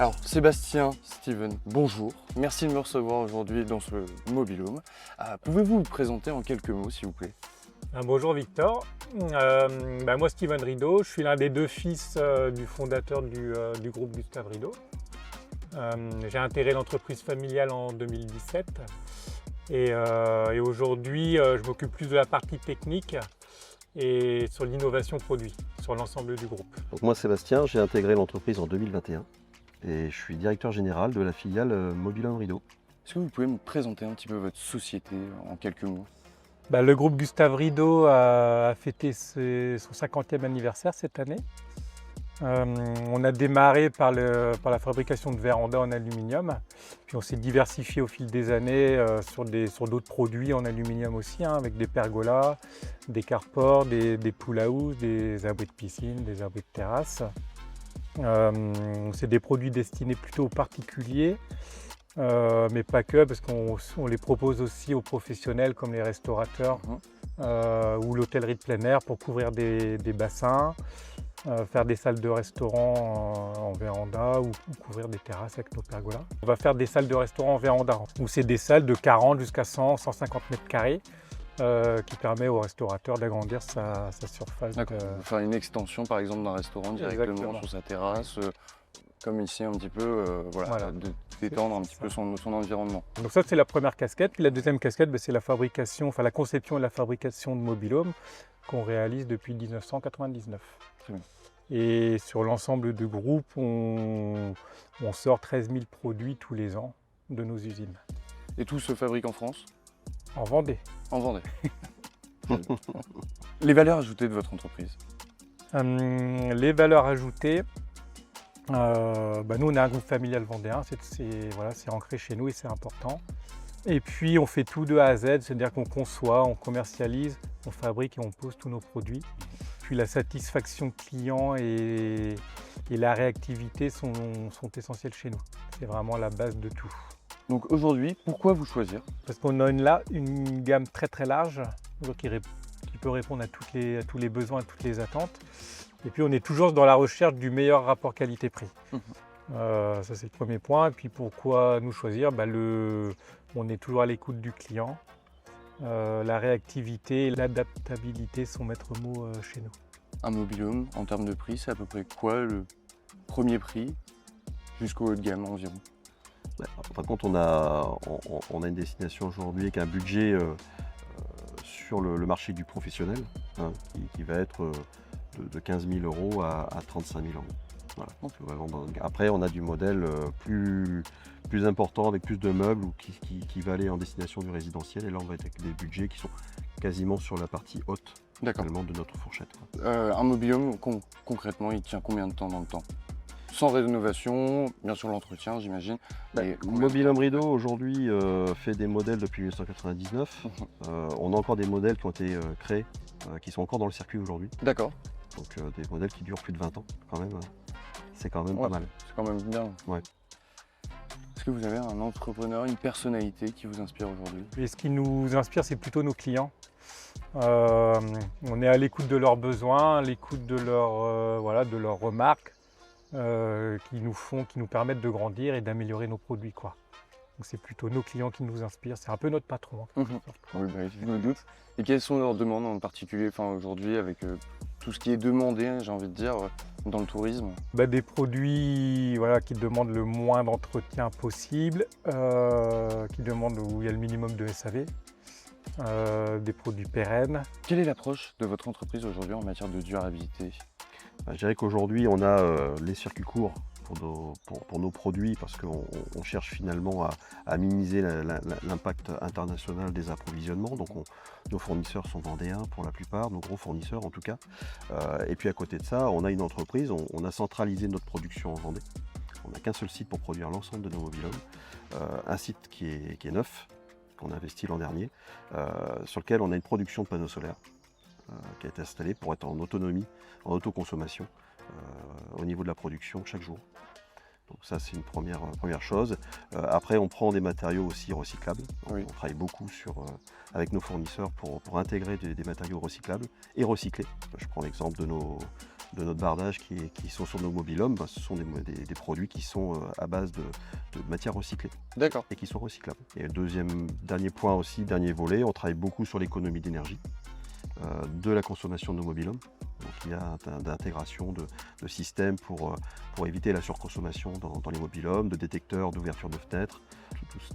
Alors Sébastien, Steven, bonjour. Merci de me recevoir aujourd'hui dans ce Mobil-Home. Pouvez-vous vous présenter en quelques mots s'il vous plaît? Bonjour Victor, moi Steven Rideau, je suis l'un des deux fils du fondateur du groupe Gustave Rideau. J'ai intégré l'entreprise familiale en 2017 et aujourd'hui je m'occupe plus de la partie technique et sur l'innovation produit, sur l'ensemble du groupe. Donc moi Sébastien, j'ai intégré l'entreprise en 2021 et je suis directeur général de la filiale Mobil-Home Rideau. Est-ce que vous pouvez me présenter un petit peu votre société en quelques mots? Le groupe Gustave Rideau a fêté son 50e anniversaire cette année. On a démarré par la fabrication de vérandas en aluminium, puis on s'est diversifié au fil des années sur d'autres produits en aluminium aussi, avec des pergolas, des carports, des poules à housse, des abris de piscine, des abris de terrasse. C'est des produits destinés plutôt aux particuliers, mais pas que, parce qu'on les propose aussi aux professionnels comme les restaurateurs ou l'hôtellerie de plein air pour couvrir des bassins, faire des salles de restaurant en véranda ou couvrir des terrasses avec nos pergolas. On va faire des salles de restaurant en véranda, où c'est des salles de 40 jusqu'à 100, 150 mètres carrés qui permet au restaurateur d'agrandir sa surface. D'accord, faire une extension par exemple d'un restaurant directement Exactement. sur sa terrasse, comme ici un petit peu, Voilà. de d'étendre un petit peu son environnement. Donc ça c'est la première casquette. Puis la deuxième casquette, c'est la conception et la fabrication de Mobil-Home qu'on réalise depuis 1999. Très bien. Et sur l'ensemble du groupe, on sort 13 000 produits tous les ans de nos usines. Et tout se fabrique en France? En Vendée. En Vendée. Les valeurs ajoutées de votre entreprise? Les valeurs ajoutées, nous on est un groupe familial vendéen, c'est ancré chez nous et c'est important. Et puis on fait tout de A à Z, c'est-à-dire qu'on conçoit, on commercialise, on fabrique et on pose tous nos produits. Puis la satisfaction client et la réactivité sont essentielles chez nous. C'est vraiment la base de tout. Donc aujourd'hui, pourquoi vous choisir? Parce qu'on a une gamme très très large qui peut répondre à tous les besoins, à toutes les attentes. Et puis on est toujours dans la recherche du meilleur rapport qualité-prix. Ça c'est le premier point. Et puis pourquoi nous choisir? On est toujours à l'écoute du client. La réactivité et l'adaptabilité sont maître mots chez nous. Un Mobil-Home, en termes de prix, c'est à peu près quoi le premier prix jusqu'au haut de gamme environ? Par contre, on a une destination aujourd'hui avec un budget sur le marché du professionnel qui va être de 15 000 € à 35 000 €. Voilà. Après, on a du modèle plus important avec plus de meubles ou qui va aller en destination du résidentiel. Et là, on va être avec des budgets qui sont quasiment sur la partie haute de notre fourchette. Un Mobil-Home, concrètement, il tient combien de temps dans le temps? Sans rénovation, bien sûr l'entretien, j'imagine. Mobil-Home Rideau aujourd'hui fait des modèles depuis 1999. On a encore des modèles qui ont été créés, qui sont encore dans le circuit aujourd'hui. D'accord. Donc des modèles qui durent plus de 20 ans quand même. C'est quand même pas mal. C'est quand même bien. Ouais. Est-ce que vous avez un entrepreneur, une personnalité qui vous inspire aujourd'hui? Et ce qui nous inspire, c'est plutôt nos clients. On est à l'écoute de leurs besoins, à l'écoute de leurs remarques qui nous permettent de grandir et d'améliorer nos produits, quoi. Donc c'est plutôt nos clients qui nous inspirent, c'est un peu notre patron. Oui, je me doute. Et quelles sont leurs demandes en particulier aujourd'hui avec tout ce qui est demandé, j'ai envie de dire, dans le tourisme? Des produits qui demandent le moins d'entretien possible, qui demandent où il y a le minimum de SAV, des produits pérennes. Quelle est l'approche de votre entreprise aujourd'hui en matière de durabilité? Je dirais qu'aujourd'hui, on a les circuits courts pour nos produits parce qu'on cherche finalement à minimiser l'impact international des approvisionnements. Donc nos fournisseurs sont vendéens pour la plupart, nos gros fournisseurs en tout cas. Et puis à côté de ça, on a une entreprise, on a centralisé notre production en Vendée. On n'a qu'un seul site pour produire l'ensemble de nos Mobil-Home. Un site qui est neuf, qu'on a investi l'an dernier, sur lequel on a une production de panneaux solaires qui a été installée pour être en autonomie, en autoconsommation au niveau de la production chaque jour. Donc ça c'est une première chose. Après on prend des matériaux aussi recyclables. Oui. On travaille beaucoup avec nos fournisseurs pour intégrer des matériaux recyclables et recyclés. Je prends l'exemple de notre bardage qui sont sur nos mobil-homes, ce sont des produits qui sont à base de matières recyclées D'accord. et qui sont recyclables. Et dernier point aussi, dernier volet, on travaille beaucoup sur l'économie d'énergie, de la consommation de nos mobil-homes. Donc il y a d'intégration de systèmes pour éviter la surconsommation dans les mobil-homes, de détecteurs d'ouverture de fenêtres.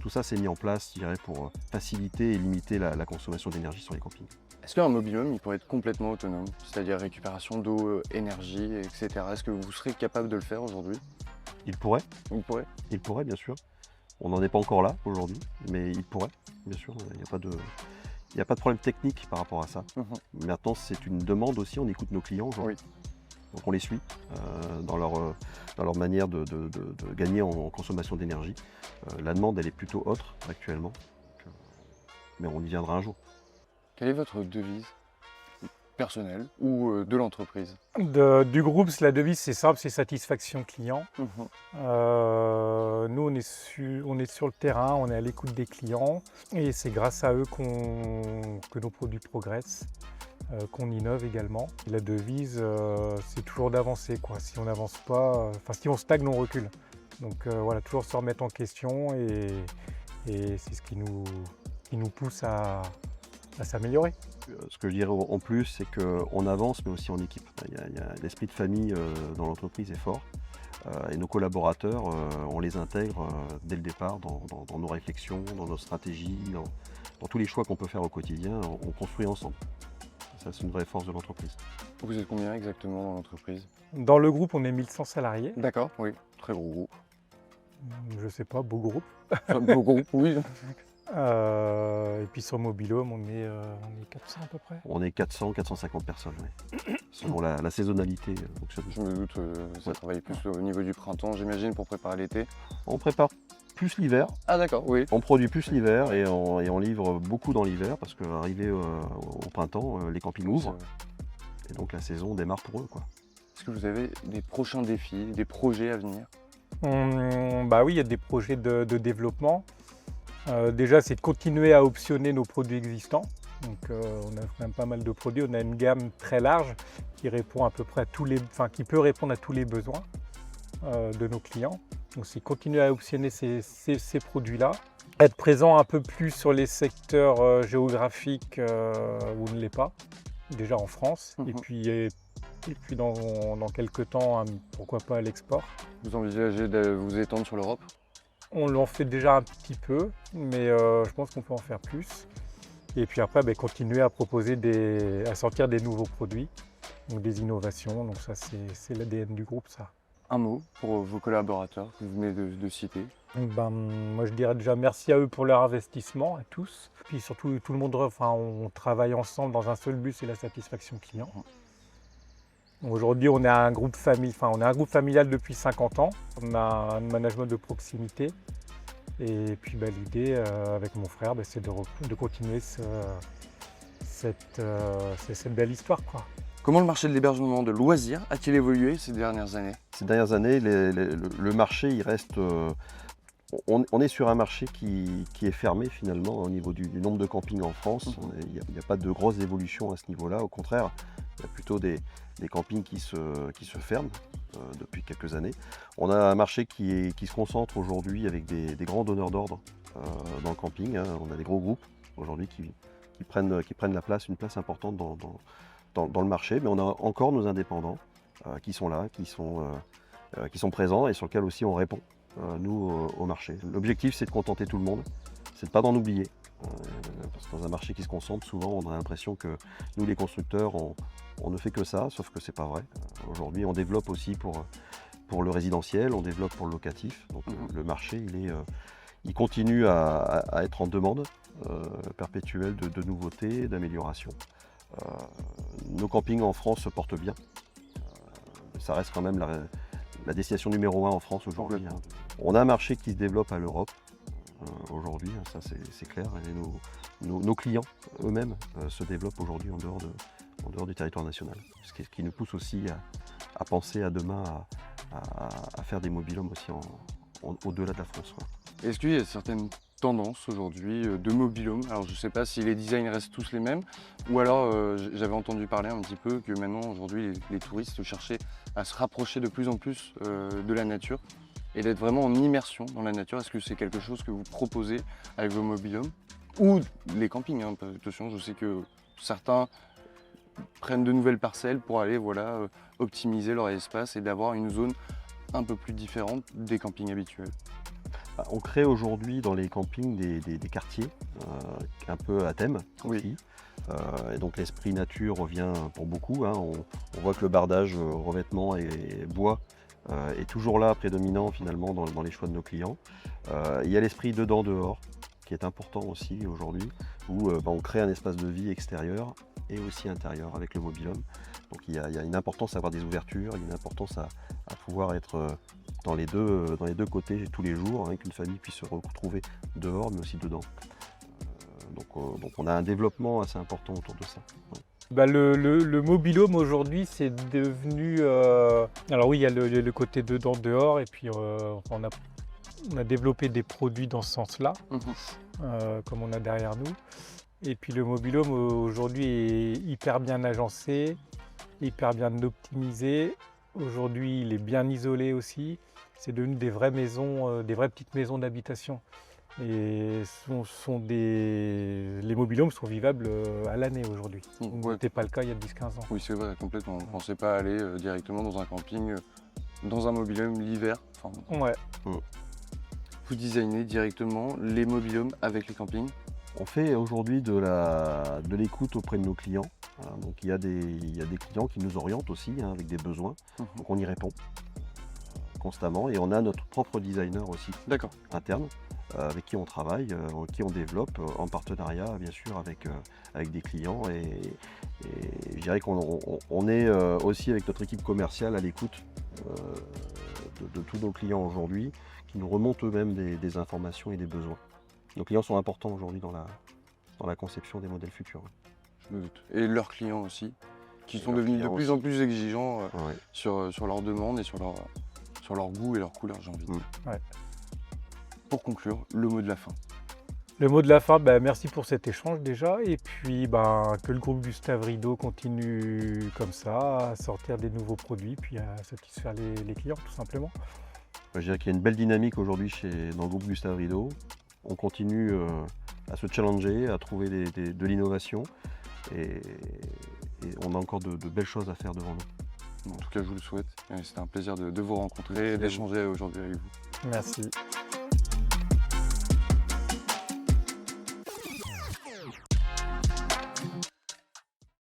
Tout ça s'est mis en place, je dirais, pour faciliter et limiter la consommation d'énergie sur les campings. Est-ce qu'un mobil-home il pourrait être complètement autonome, c'est-à-dire récupération d'eau, énergie, etc. Est-ce que vous serez capable de le faire aujourd'hui? Il pourrait, bien sûr. On n'en est pas encore là aujourd'hui, mais il pourrait, bien sûr. Il n'y a pas de problème technique par rapport à ça. Maintenant, c'est une demande aussi, on écoute nos clients aujourd'hui. Oui. Donc on les suit dans leur manière de gagner en consommation d'énergie. La demande, elle est plutôt haute actuellement, mais on y viendra un jour. Quelle est votre devise personnelle ou de l'entreprise? Du groupe, la devise, c'est simple, c'est satisfaction client. Nous, on est sur le terrain, on est à l'écoute des clients et c'est grâce à eux que nos produits progressent, qu'on innove également. Et la devise, c'est toujours d'avancer, quoi. Si on n'avance pas, si on stagne, on recule. Donc voilà, toujours se remettre en question et c'est ce qui nous pousse à s'améliorer. Ce que je dirais en plus, c'est qu'on avance, mais aussi en équipe. L'esprit de famille dans l'entreprise est fort. Et nos collaborateurs, on les intègre dès le départ dans nos réflexions, dans nos stratégies, dans tous les choix qu'on peut faire au quotidien. On construit ensemble. Ça, c'est une vraie force de l'entreprise. Vous êtes combien exactement dans l'entreprise? Dans le groupe, on est 1100 salariés. D'accord, oui, très gros groupe. Je sais pas, beau groupe. Enfin, beau groupe, oui. Et puis sur mobil-home, on est 400 à peu près. On est 400, 450 personnes, oui. Selon la saisonnalité. Je me doute, ça travaille plus au niveau du printemps, j'imagine, pour préparer l'été. On prépare plus l'hiver. Ah d'accord, oui. On produit plus l'hiver et on livre beaucoup dans l'hiver parce qu'arrivé au printemps, les campings ouvrent. Et donc la saison démarre pour eux, quoi. Est-ce que vous avez des prochains défis, des projets à venir? Oui, il y a des projets de développement. Déjà, c'est de continuer à optionner nos produits existants. Donc, on a quand même pas mal de produits. On a une gamme très large qui répond à peu près qui peut répondre à tous les besoins de nos clients. Donc, c'est continuer à optionner ces produits-là. Être présent un peu plus sur les secteurs géographiques où on ne l'est pas, déjà en France. Et puis dans quelques temps, pourquoi pas à l'export. Vous envisagez de vous étendre sur l'Europe? On l'en fait déjà un petit peu, mais je pense qu'on peut en faire plus. Et puis après, continuer à proposer à sortir des nouveaux produits, donc des innovations. Donc ça, c'est l'ADN du groupe, ça. Un mot pour vos collaborateurs que vous venez de citer. Moi, je dirais déjà merci à eux pour leur investissement, à tous. Puis surtout, tout le monde, on travaille ensemble dans un seul but, c'est la satisfaction client. Aujourd'hui, on est un groupe familial depuis 50 ans. On a un management de proximité. Et puis l'idée avec mon frère, c'est de continuer cette belle histoire, quoi. Comment le marché de l'hébergement de loisirs a-t-il évolué ces dernières années? Ces dernières années, le marché, il reste... on est sur un marché qui est fermé finalement au niveau du nombre de campings en France. Il n'y a pas de grosses évolutions à ce niveau-là. Au contraire, il y a plutôt des campings qui se ferment depuis quelques années. On a un marché qui se concentre aujourd'hui avec des grands donneurs d'ordre dans le camping. On a des gros groupes aujourd'hui qui prennent une place importante dans le marché. Mais on a encore nos indépendants qui sont là, qui sont présents et sur lesquels aussi on répond, nous, au marché. L'objectif, c'est de contenter tout le monde, c'est de ne pas d'en oublier. Parce que dans un marché qui se concentre, souvent on a l'impression que nous les constructeurs, on ne fait que ça, sauf que c'est pas vrai. Aujourd'hui on développe aussi pour le résidentiel, on développe pour le locatif. Donc le marché il continue à être en demande perpétuelle de nouveautés, d'améliorations. Nos campings en France se portent bien. Ça reste quand même la destination numéro 1 en France aujourd'hui. On a un marché qui se développe à l'Europe. Aujourd'hui, ça c'est clair, et nos clients eux-mêmes se développent aujourd'hui en dehors du territoire national. Ce qui nous pousse aussi à penser à demain à faire des mobil-homes aussi au-delà de la France. Est-ce qu'il y a certaines tendance aujourd'hui de mobil-home. Alors je ne sais pas si les designs restent tous les mêmes ou alors j'avais entendu parler un petit peu que maintenant aujourd'hui les touristes cherchaient à se rapprocher de plus en plus de la nature et d'être vraiment en immersion dans la nature. Est-ce que c'est quelque chose que vous proposez avec vos mobil-homes ou les campings, hein. Attention, je sais que certains prennent de nouvelles parcelles pour aller optimiser leur espace et d'avoir une zone un peu plus différente des campings habituels. On crée aujourd'hui dans les campings des quartiers un peu à thème Oui. aussi. Et donc l'esprit nature revient pour beaucoup, hein. On voit que le bardage, revêtement et bois est toujours là, prédominant finalement dans les choix de nos clients. Il y a l'esprit dedans-dehors qui est important aussi aujourd'hui, où on crée un espace de vie extérieur et aussi intérieur avec le mobil-home. Donc il y a une importance à avoir des ouvertures, il y a une importance à pouvoir être dans les deux côtés tous les jours, hein, qu'une famille puisse se retrouver dehors mais aussi dedans. Donc on a un développement assez important autour de ça. Bah, le mobil-home aujourd'hui, c'est devenu... Alors oui, il y a le côté dedans, dehors, et puis on a développé des produits dans ce sens-là, comme on a derrière nous. Et puis le mobil-home aujourd'hui est hyper bien agencé, hyper bien optimisé. Aujourd'hui, il est bien isolé aussi. C'est devenu des vraies maisons, des vraies petites maisons d'habitation. Et les mobil-homes sont vivables à l'année aujourd'hui. Ce n'était pas le cas il y a 10-15 ans. Oui, c'est vrai, complètement. On ne pensait pas aller directement dans un camping, dans un mobil-home l'hiver. Ouais. Vous designez directement les mobil-homes avec les campings? On fait aujourd'hui de l'écoute auprès de nos clients. Voilà, donc il y a des clients qui nous orientent aussi, hein, avec des besoins. Donc on y répond constamment et on a notre propre designer aussi interne avec qui on travaille, qui on développe en partenariat bien sûr avec des clients et je dirais qu'on est aussi avec notre équipe commerciale à l'écoute de tous nos clients aujourd'hui qui nous remontent eux-mêmes des informations et des besoins. Nos clients sont importants aujourd'hui dans la conception des modèles futurs. Je me doute. Et leurs clients aussi, qui sont devenus de plus en plus exigeants sur leurs demandes et sur leur goût et leur couleur, j'ai envie de dire. Ouais. Pour conclure, le mot de la fin. Le mot de la fin, merci pour cet échange déjà. Et puis que le groupe Gustave Rideau continue comme ça, à sortir des nouveaux produits, puis à satisfaire les clients tout simplement. Je dirais qu'il y a une belle dynamique aujourd'hui dans le groupe Gustave Rideau. On continue à se challenger, à trouver de l'innovation et on a encore de belles choses à faire devant nous. En tout cas, je vous le souhaite. C'était un plaisir de vous rencontrer et d'échanger aujourd'hui avec vous. Merci.